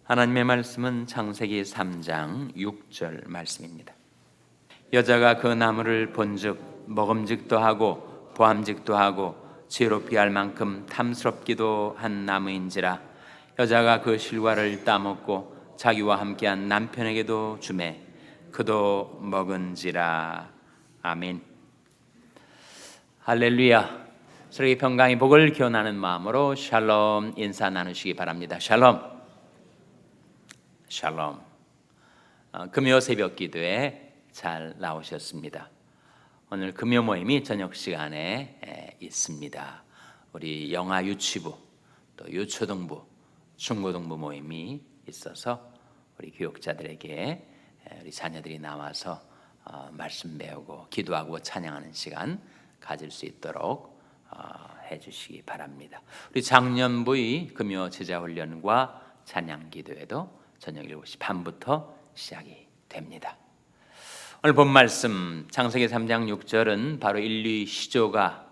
하나님의 말씀은 창세기 3장 6절 말씀입니다. 여자가 그 나무를 본즉 먹음직도 하고 보암직도 하고 지혜롭게 할 만큼 탐스럽기도 한 나무인지라. 여자가 그 실과를 따먹고 자기와 함께한 남편에게도 주매 그도 먹은지라. 아멘. 할렐루야. 서로에게 평강의 복을 기원하는 마음으로 샬롬 인사 나누시기 바랍니다. 샬롬. 샬롬. 금요 새벽 기도에 잘 나오셨습니다. 오늘 금요 모임이 저녁 시간에 있습니다. 우리 영아 유치부, 또 유초등부, 중고등부 모임이 있어서 우리 교육자들에게 우리 자녀들이 나와서 말씀 배우고 기도하고 찬양하는 시간 가질 수 있도록 해주시기 바랍니다. 우리 작년부의 금요 제자훈련과 찬양 기도회도 저녁 7시 반부터 시작이 됩니다. 오늘 본 말씀 창세기 3장 6절은 바로 인류의 시조가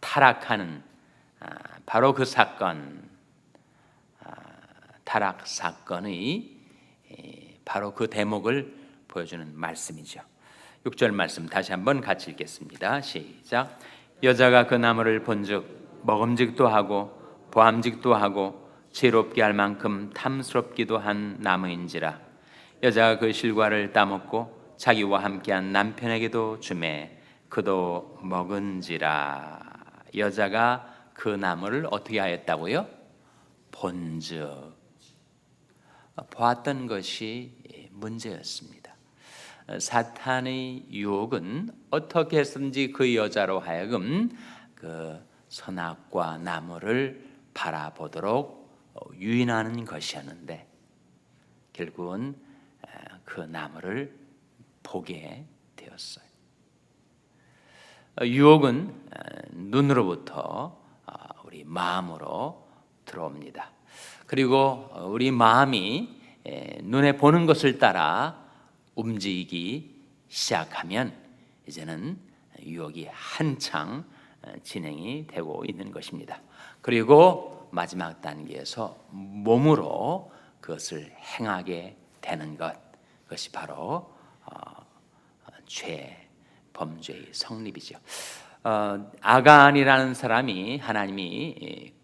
타락하는 바로 그 사건, 타락 사건의 바로 그 대목을 보여주는 말씀이죠. 6절 말씀 다시 한번 같이 읽겠습니다. 시작. 여자가 그 나무를 본즉 먹음직도 하고 보암직도 하고 지혜롭게 할 만큼 탐스럽기도 한 나무인지라. 여자가 그 실과를 따먹고 자기와 함께한 남편에게도 주매 그도 먹은지라. 여자가 그 나무를 어떻게 하였다고요? 본즉, 보았던 것이 문제였습니다. 사탄의 유혹은 어떻게 해서든지 그 여자로 하여금 그 선악과 나무를 바라보도록 유인하는 것이었는데 결국은 그 나무를 보게 되었어요. 유혹은 눈으로부터 우리 마음으로 들어옵니다. 그리고 우리 마음이 눈에 보는 것을 따라 움직이기 시작하면 이제는 유혹이 한창 진행이 되고 있는 것입니다. 그리고 마지막 단계에서 몸으로 그것을 행하게 되는 것, 그것이 바로 범죄의 성립이죠. 아간이라는 사람이 하나님이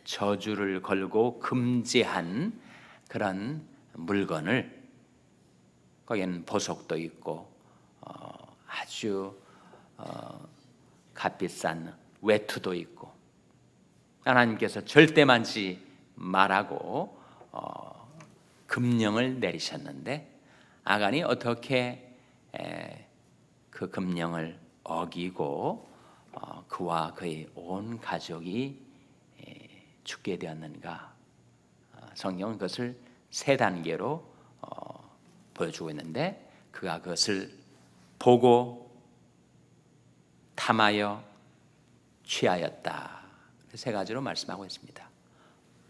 저주를 걸고 금지한 그런 물건을, 거기에는 보석도 있고 아주 값비싼 외투도 있고, 하나님께서 절대 만지지 말라고 금령을 내리셨는데 아간이 어떻게 그 금령을 어기고 그와 그의 온 가족이 죽게 되었는가? 성경은 그것을 세 단계로 보여주고 있는데 그가 그것을 보고 탐하여 취하였다. 세 가지로 말씀하고 있습니다.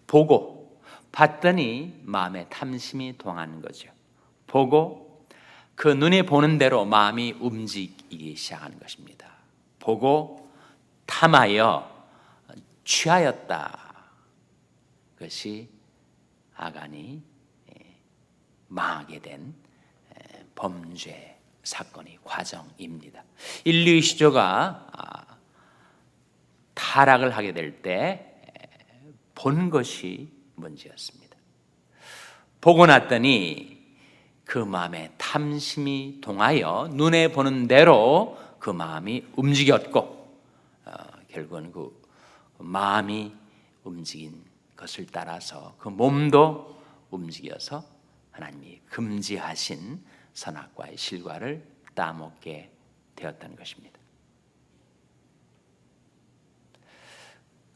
보고, 봤더니 마음에 탐심이 동하는 거죠. 보고 그 눈에 보는 대로 마음이 움직이기 시작하는 것입니다. 보고 탐하여 취하였다. 그것이 아간이 망하게 된 범죄 사건의 과정입니다. 인류의 시조가 타락을 하게 될 때 본 것이 문제였습니다. 보고 났더니 그 마음에 탐심이 동하여 눈에 보는 대로 그 마음이 움직였고 결국은 그 마음이 움직인 것을 따라서 그 몸도 움직여서 하나님이 금지하신 선악과의 실과를 따먹게 되었다는 것입니다.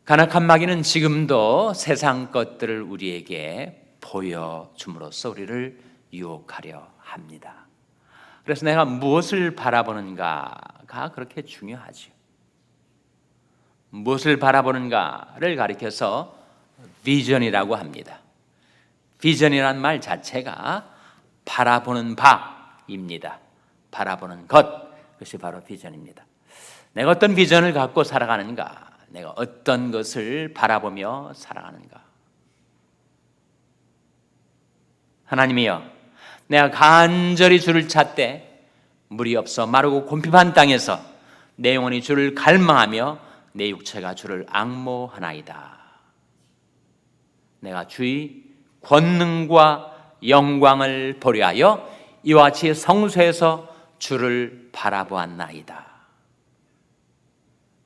간악한 마귀는 지금도 세상 것들을 우리에게 보여줌으로써 우리를 유혹하려 합니다. 그래서 내가 무엇을 바라보는가가 그렇게 중요하죠. 무엇을 바라보는가를 가리켜서 비전이라고 합니다. 비전이란 말 자체가 바라보는 바입니다. 바라보는 것, 그것이 바로 비전입니다. 내가 어떤 비전을 갖고 살아가는가, 내가 어떤 것을 바라보며 살아가는가. 하나님이여, 내가 간절히 주를 찾되 물이 없어 마르고 곤핍한 땅에서 내 영혼이 주를 갈망하며 내 육체가 주를 앙모하나이다. 내가 주의 권능과 영광을 보려 하여 이와 같이 성소에서 주를 바라보았나이다.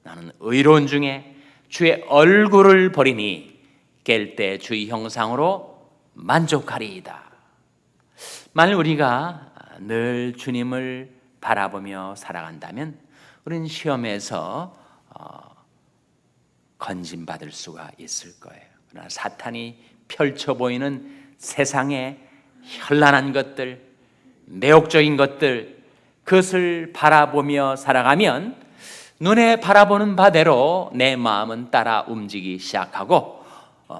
나는 의로운 중에 주의 얼굴을 보리니 깰 때 주의 형상으로 만족하리이다. 만일 우리가 늘 주님을 바라보며 살아간다면 우리는 시험에서 건진받을 수가 있을 거예요. 그러나 사탄이 펼쳐 보이는 세상의 현란한 것들, 매혹적인 것들, 그것을 바라보며 살아가면 눈에 바라보는 바대로 내 마음은 따라 움직이기 시작하고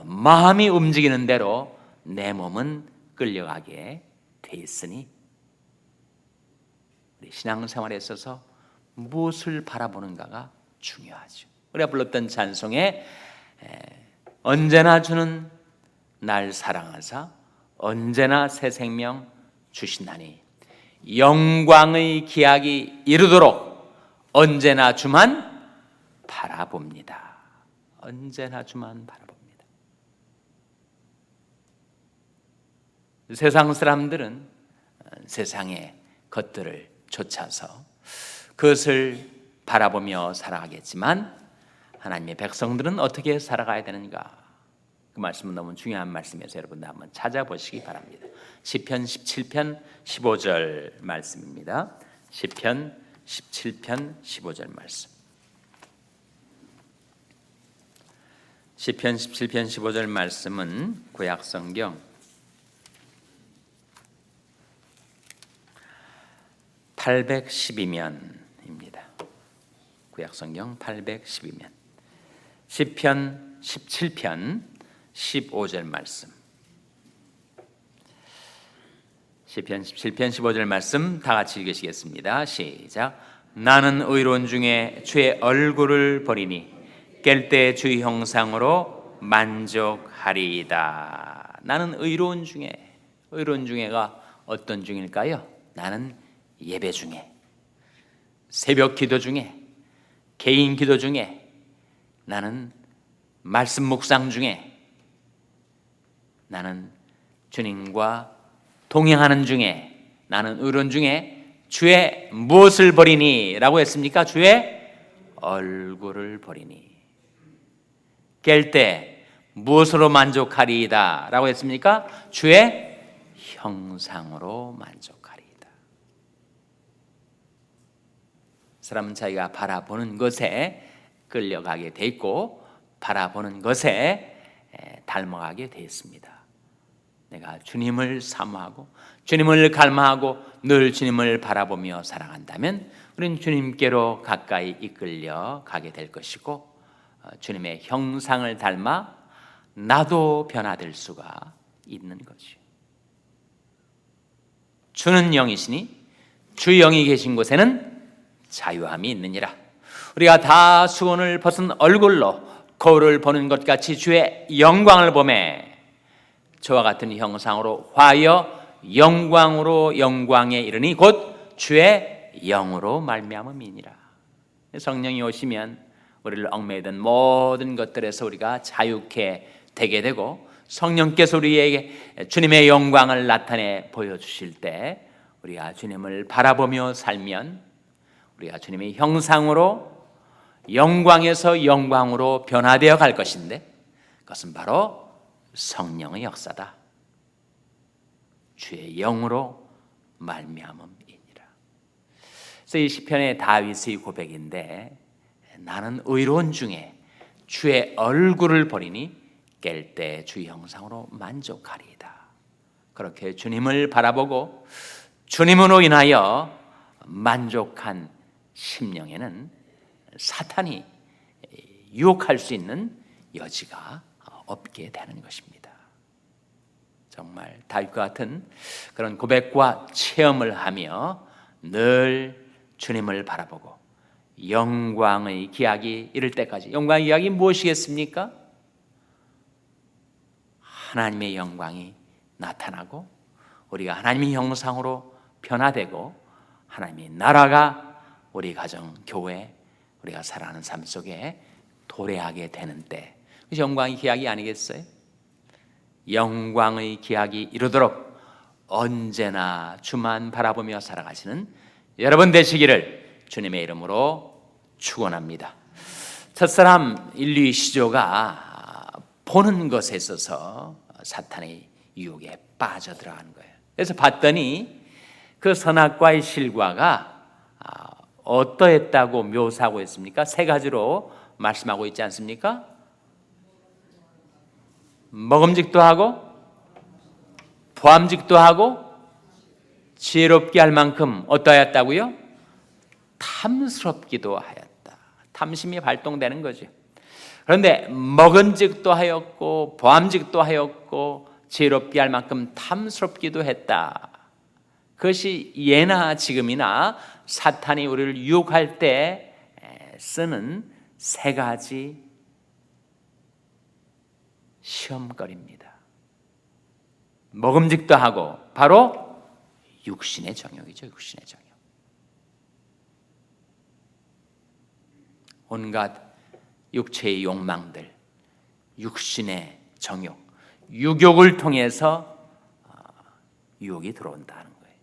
마음이 움직이는 대로 내 몸은 끌려가게 돼 있으니 우리 신앙생활에 있어서 무엇을 바라보는가가 중요하죠. 우리가 불렀던 찬송에 언제나 주는 날 사랑하사 언제나 새 생명 주신다니 영광의 기약이 이르도록 언제나 주만 바라봅니다. 언제나 주만 바라봅니다. 세상 사람들은 세상의 것들을 쫓아서 그것을 바라보며 살아가겠지만 하나님의 백성들은 어떻게 살아가야 되는가? 그 말씀은 너무 중요한 말씀이어서 여러분들 한번 찾아보시기 바랍니다. 시편 17편 15절 말씀입니다. 시편 17편 15절 말씀. 시편 17편 15절 말씀은 구약성경 812면입니다. 구약성경 812면. 시편 17편 15절 말씀. 시편 17편 15절 말씀 다 같이 읽으시겠습니다. 시작. 나는 의로운 중에 주의 얼굴을 보리니 깰 때 주의 형상으로 만족하리이다. 나는 의로운 중에가 어떤 중일까요? 나는 예배 중에, 새벽 기도 중에, 개인 기도 중에, 나는 말씀 묵상 중에, 나는 주님과 동행하는 중에, 나는 의로운 중에 주의 무엇을 보리니? 라고 했습니까? 주의 얼굴을 보리니. 깰 때 무엇으로 만족하리이다? 라고 했습니까? 주의 형상으로 만족하리이다. 사람은 자기가 바라보는 것에 끌려가게 돼 있고 바라보는 것에 닮아가게 돼 있습니다. 내가 주님을 사모하고 주님을 갈망하고 늘 주님을 바라보며 살아간다면 우리는 주님께로 가까이 이끌려 가게 될 것이고 주님의 형상을 닮아 나도 변화될 수가 있는 것이요. 주는 영이시니 주 영이 계신 곳에는 자유함이 있느니라. 우리가 다 수건을 벗은 얼굴로 거울을 보는 것 같이 주의 영광을 보매 저와 같은 형상으로 화하여 영광으로 영광에 이르니 곧 주의 영으로 말미암음이니라. 성령이 오시면 우리를 얽매이던 모든 것들에서 우리가 자유케 되게 되고 성령께서 우리에게 주님의 영광을 나타내 보여주실 때 우리가 주님을 바라보며 살면 우리가 주님의 형상으로 영광에서 영광으로 변화되어 갈 것인데 그것은 바로 성령의 역사다. 주의 영으로 말미암음이니라. 그래서 이 시편의 다윗의 고백인데 나는 의로운 중에 주의 얼굴을 보리니 깰 때 주의 형상으로 만족하리이다. 그렇게 주님을 바라보고 주님으로 인하여 만족한 심령에는 사탄이 유혹할 수 있는 여지가 없게 되는 것입니다. 정말 다윗과 같은 그런 고백과 체험을 하며 늘 주님을 바라보고 영광의 기약이 이를 때까지. 영광의 기약이 무엇이겠습니까? 하나님의 영광이 나타나고 우리가 하나님의 형상으로 변화되고 하나님의 나라가 우리 가정, 교회, 우리가 살아가는 삶 속에 도래하게 되는 때, 영광의 기약이 아니겠어요? 영광의 기약이 이루도록 언제나 주만 바라보며 살아가시는 여러분 되시기를 주님의 이름으로 축원합니다. 첫사람 인류 시조가 보는 것에 있어서 사탄의 유혹에 빠져들어간 거예요. 그래서 봤더니 그 선악과의 실과가 어떠했다고 묘사하고 있습니까? 세 가지로 말씀하고 있지 않습니까? 먹음직도 하고 보암직도 하고 지혜롭게 할 만큼 어떠하였다고요? 탐스럽기도 하였다. 탐심이 발동되는 거죠. 그런데 먹은직도 하였고 보암직도 하였고 지혜롭게 할 만큼 탐스럽기도 했다. 그것이 예나 지금이나 사탄이 우리를 유혹할 때 쓰는 세 가지 시험거리입니다. 먹음직도 하고 바로 육신의 정욕이죠. 육신의 정욕. 온갖 육체의 욕망들, 육신의 정욕, 유욕을 통해서 유혹이 들어온다는 거예요.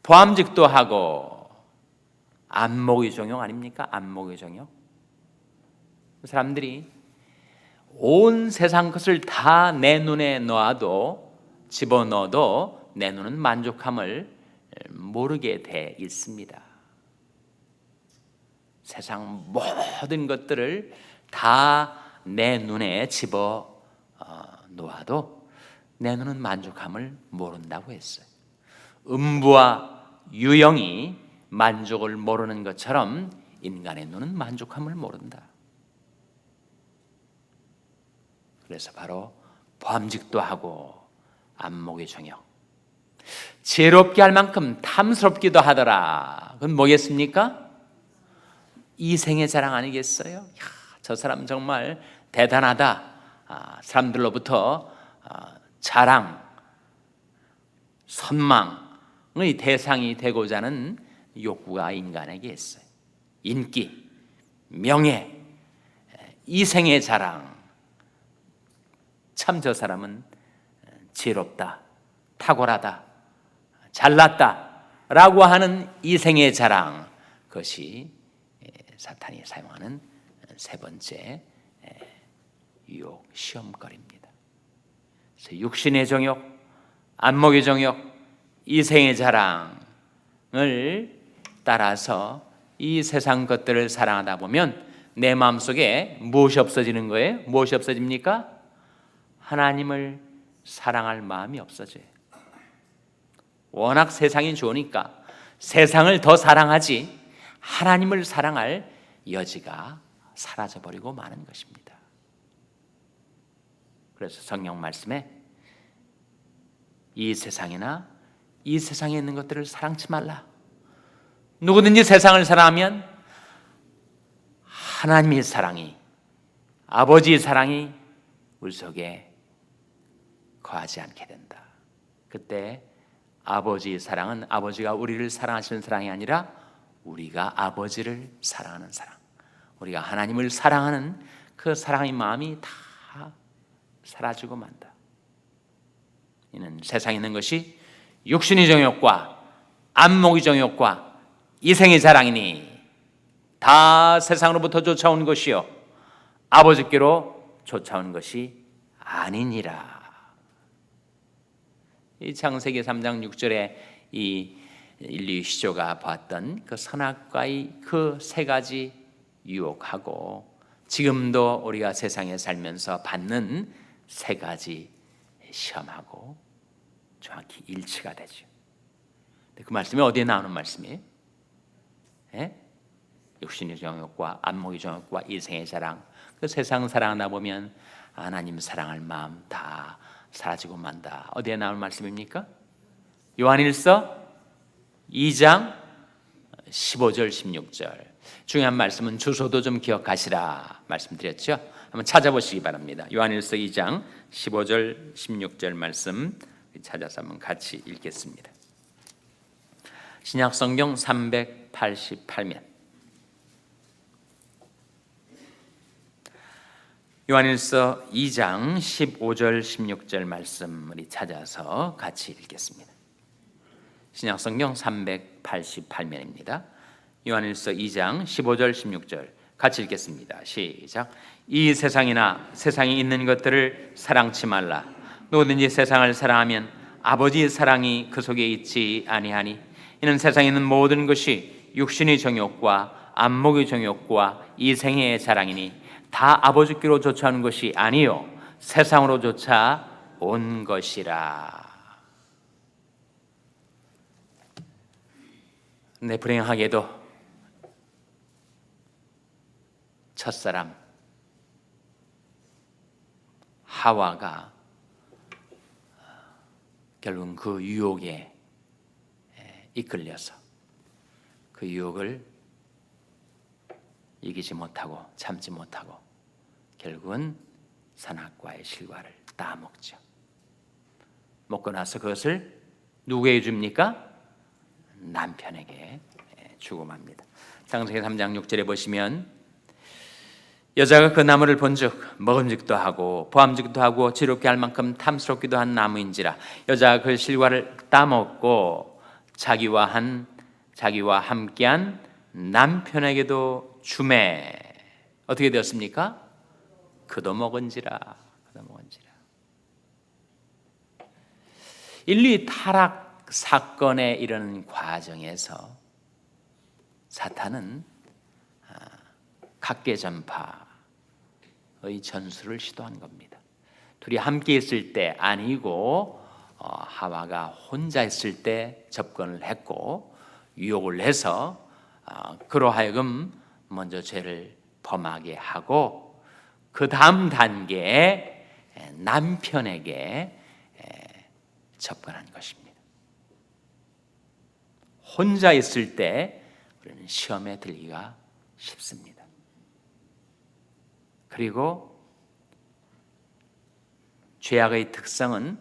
보암직도 하고 안목의 정욕 아닙니까? 안목의 정욕. 사람들이 온 세상 것을 다 내 눈에 놓아도 집어넣어도 내 눈은 만족함을 모르게 돼 있습니다. 세상 모든 것들을 다 내 눈에 집어 놓아도 내 눈은 만족함을 모른다고 했어요. 음부와 유영이 만족을 모르는 것처럼 인간의 눈은 만족함을 모른다. 그래서 바로 보암직도 하고 안목의 정욕, 지혜롭게 할 만큼 탐스럽기도 하더라. 그건 뭐겠습니까? 이생의 자랑 아니겠어요? 야, 저 사람 정말 대단하다. 사람들로부터 자랑, 선망의 대상이 되고자 하는 욕구가 인간에게 있어요. 인기, 명예, 이생의 자랑. 참 저 사람은 지혜롭다, 탁월하다, 잘났다 라고 하는 이생의 자랑, 그것이 사탄이 사용하는 세 번째 유혹 시험거리입니다. 그래서 육신의 정욕, 안목의 정욕, 이생의 자랑을 따라서 이 세상 것들을 사랑하다 보면 내 마음속에 무엇이 없어지는 거예요? 무엇이 없어집니까? 하나님을 사랑할 마음이 없어져요. 워낙 세상이 좋으니까 세상을 더 사랑하지 하나님을 사랑할 여지가 사라져버리고 마는 것입니다. 그래서 성경 말씀에 이 세상이나 이 세상에 있는 것들을 사랑치 말라. 누구든지 세상을 사랑하면 하나님의 사랑이, 아버지의 사랑이 우리 속에 거하지 않게 된다. 그때 아버지의 사랑은 아버지가 우리를 사랑하시는 사랑이 아니라 우리가 아버지를 사랑하는 사랑, 우리가 하나님을 사랑하는 그 사랑의 마음이 다 사라지고 만다. 이는 세상에 있는 것이 육신의 정욕과 안목의 정욕과 이생의 자랑이니 다 세상으로부터 쫓아온 것이요 아버지께로 쫓아온 것이 아니니라. 이 창세기 3장 6절에 이 인류 시조가 봤던 그 선악과의 그 세 가지 유혹하고 지금도 우리가 세상에 살면서 받는 세 가지 시험하고 정확히 일치가 되죠. 그 말씀이 어디에 나오는 말씀이에요? 예? 육신의 정욕과 안목의 정욕과 이생의 자랑, 그 세상 사랑하다 보면 하나님 사랑할 마음 다 사라지고 만다. 어디에 나오는 말씀입니까? 요한일서 2장 15절 16절. 중요한 말씀은 주소도 좀 기억하시라 말씀드렸죠. 한번 찾아보시기 바랍니다. 요한일서 2장 15절 16절 말씀 찾아서 한번 같이 읽겠습니다. 신약성경 388면 요한일서 2장 15절 16절 말씀 우리 찾아서 같이 읽겠습니다. 신약성경 388면입니다. 요한일서 2장 15절 16절 같이 읽겠습니다. 시작. 이 세상이나 세상에 있는 것들을 사랑치 말라. 누구든지 세상을 사랑하면 아버지의 사랑이 그 속에 있지 아니하니 이는 세상에 있는 모든 것이 육신의 정욕과 안목의 정욕과 이생의 자랑이니 다 아버지께로 조차하는 것이 아니요 세상으로 조차 온 것이라. 네, 불행하게도 첫사람 하와가 결국은 그 유혹에 이끌려서 그 유혹을 이기지 못하고 참지 못하고 결국은 선악과의 실과를 따먹죠. 먹고 나서 그것을 누구에게 줍니까? 남편에게 주고 맙니다. 창세기 3장 6절에 보시면 여자가 그 나무를 본즉 먹음직도 하고 보암직도 하고 지롭게 할 만큼 탐스럽기도 한 나무인지라 여자가 그 실과를 따먹고 자기와 함께한 남편에게도 주매 어떻게 되었습니까? 그도 먹은지라. 인류 타락 사건에 이르는 과정에서 사탄은 각계전파의 전술을 시도한 겁니다. 둘이 함께 있을 때 아니고 하와가 혼자 있을 때 접근을 했고 유혹을 해서 그로 하여금 먼저 죄를 범하게 하고 그 다음 단계에 남편에게 접근한 것입니다. 혼자 있을 때 우리는 시험에 들기가 쉽습니다. 그리고 죄악의 특성은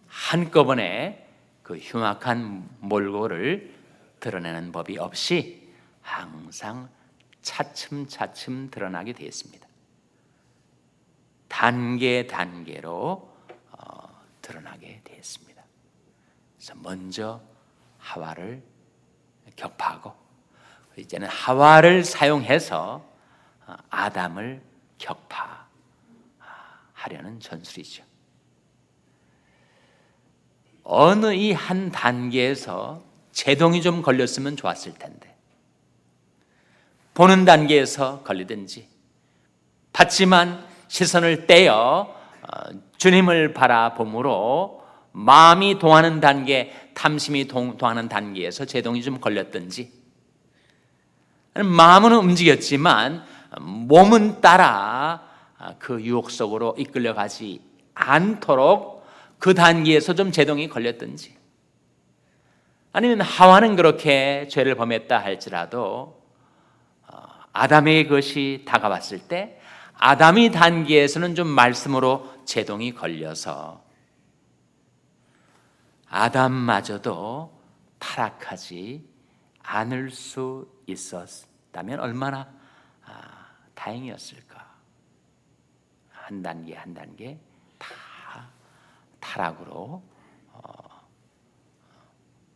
한꺼번에 그 흉악한 몰골을 드러내는 법이 없이 항상 차츰차츰 드러나게 되어 있습니다. 단계로 드러나게 되어 있습니다. 그래서 먼저 하와를 격파하고 이제는 하와를 사용해서 아담을 격파하려는 전술이죠. 어느 이 한 단계에서 제동이 좀 걸렸으면 좋았을 텐데 보는 단계에서 걸리든지 받지만 시선을 떼어 주님을 바라봄으로 마음이 동하는 단계, 탐심이 동하는 단계에서 제동이 좀 걸렸든지 마음은 움직였지만 몸은 따라 그 유혹 속으로 이끌려가지 않도록 그 단계에서 좀 제동이 걸렸든지 아니면 하와는 그렇게 죄를 범했다 할지라도 아담에게 그것이 다가왔을 때 아담이 단계에서는 좀 말씀으로 제동이 걸려서 아담마저도 타락하지 않을 수 있었다면 얼마나 다행이었을까. 한 단계 한 단계 다 타락으로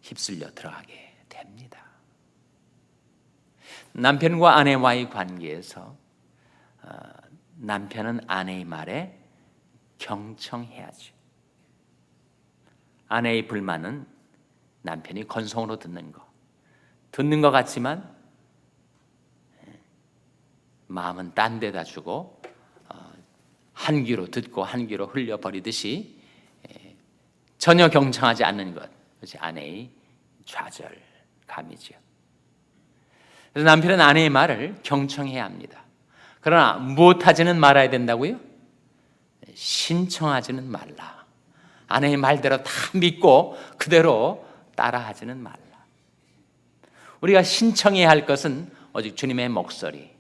휩쓸려 들어가게 됩니다. 남편과 아내와의 관계에서 남편은 아내의 말에 경청해야죠. 아내의 불만은 남편이 건성으로 듣는 것 같지만 마음은 딴 데다 주고 한 귀로 듣고 한 귀로 흘려버리듯이 전혀 경청하지 않는 것, 그것이 아내의 좌절감이죠. 그래서 남편은 아내의 말을 경청해야 합니다. 그러나 무엇하지는 말아야 된다고요? 신청하지는 말라. 아내의 말대로 다 믿고 그대로 따라하지는 말라. 우리가 신청해야 할 것은 오직 주님의 목소리,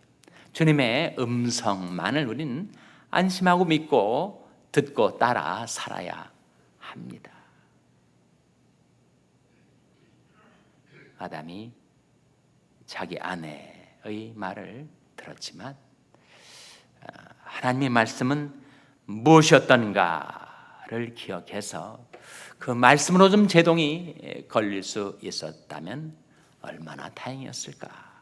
주님의 음성만을 우리는 안심하고 믿고 듣고 따라 살아야 합니다. 아담이 자기 아내의 말을 들었지만 하나님의 말씀은 무엇이었던가를 기억해서 그 말씀으로 좀 제동이 걸릴 수 있었다면 얼마나 다행이었을까.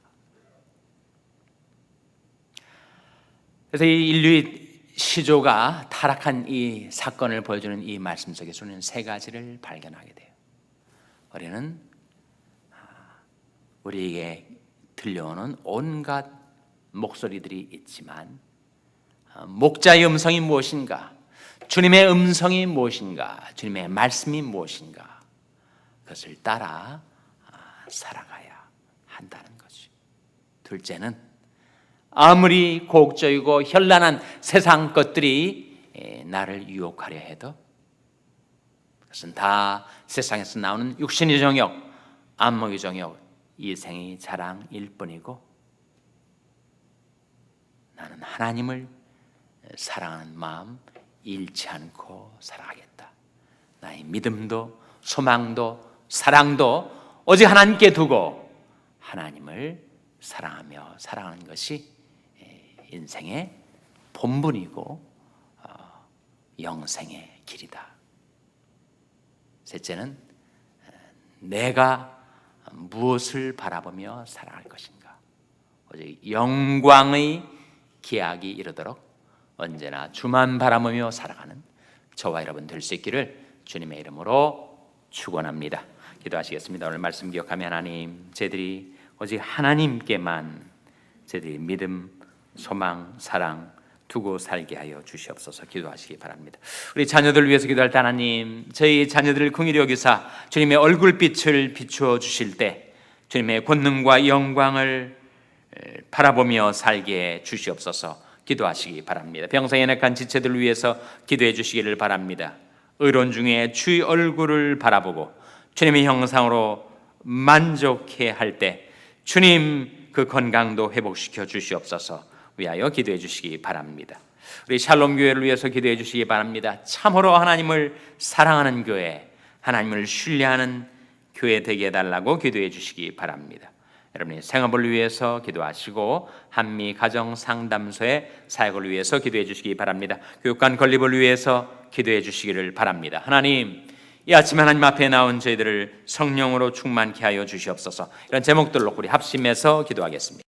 그래서 이 인류의 시조가 타락한 이 사건을 보여주는 이 말씀 속에서 우리는 세 가지를 발견하게 돼요. 우리는 우리에게 들려오는 온갖 목소리들이 있지만 목자의 음성이 무엇인가, 주님의 음성이 무엇인가, 주님의 말씀이 무엇인가, 그것을 따라 살아가야 한다는 거죠. 둘째는 아무리 고혹적이고 현란한 세상 것들이 나를 유혹하려 해도 그것은 다 세상에서 나오는 육신의 정욕, 안목의 정욕, 이생의 자랑일 뿐이고 나는 하나님을 사랑하는 마음 잃지 않고 살아가겠다. 나의 믿음도 소망도 사랑도 오직 하나님께 두고 하나님을 사랑하며 살아가는 것이 인생의 본분이고 영생의 길이다. 셋째는 내가 무엇을 바라보며 살아갈 것인가. 오직 영광의 기약이 이르도록 언제나 주만 바라보며 살아가는 저와 여러분 될 수 있기를 주님의 이름으로 축원합니다. 기도하시겠습니다. 오늘 말씀 기억하며 하나님, 저희들이 오직 하나님께만 저희들이 믿음, 소망, 사랑 두고 살게 하여 주시옵소서. 기도하시기 바랍니다. 우리 자녀들 위해서 기도할 때 하나님, 저희 자녀들을 긍휼히 여기사 주님의 얼굴빛을 비추어 주실 때 주님의 권능과 영광을 바라보며 살게 주시옵소서. 기도하시기 바랍니다. 병상에 낙한 지체들 위해서 기도해 주시기를 바랍니다. 의로운 중에 주의 얼굴을 바라보고 주님의 형상으로 만족해 할 때 주님 그 건강도 회복시켜 주시옵소서. 위하여 기도해 주시기 바랍니다. 우리 샬롬 교회를 위해서 기도해 주시기 바랍니다. 참으로 하나님을 사랑하는 교회, 하나님을 신뢰하는 교회 되게 해달라고 기도해 주시기 바랍니다. 여러분의 생업을 위해서 기도하시고 한미 가정 상담소의 사역을 위해서 기도해 주시기 바랍니다. 교육관 건립을 위해서 기도해 주시기를 바랍니다. 하나님, 이 아침 하나님 앞에 나온 저희들을 성령으로 충만케 하여 주시옵소서. 이런 제목들로 우리 합심해서 기도하겠습니다.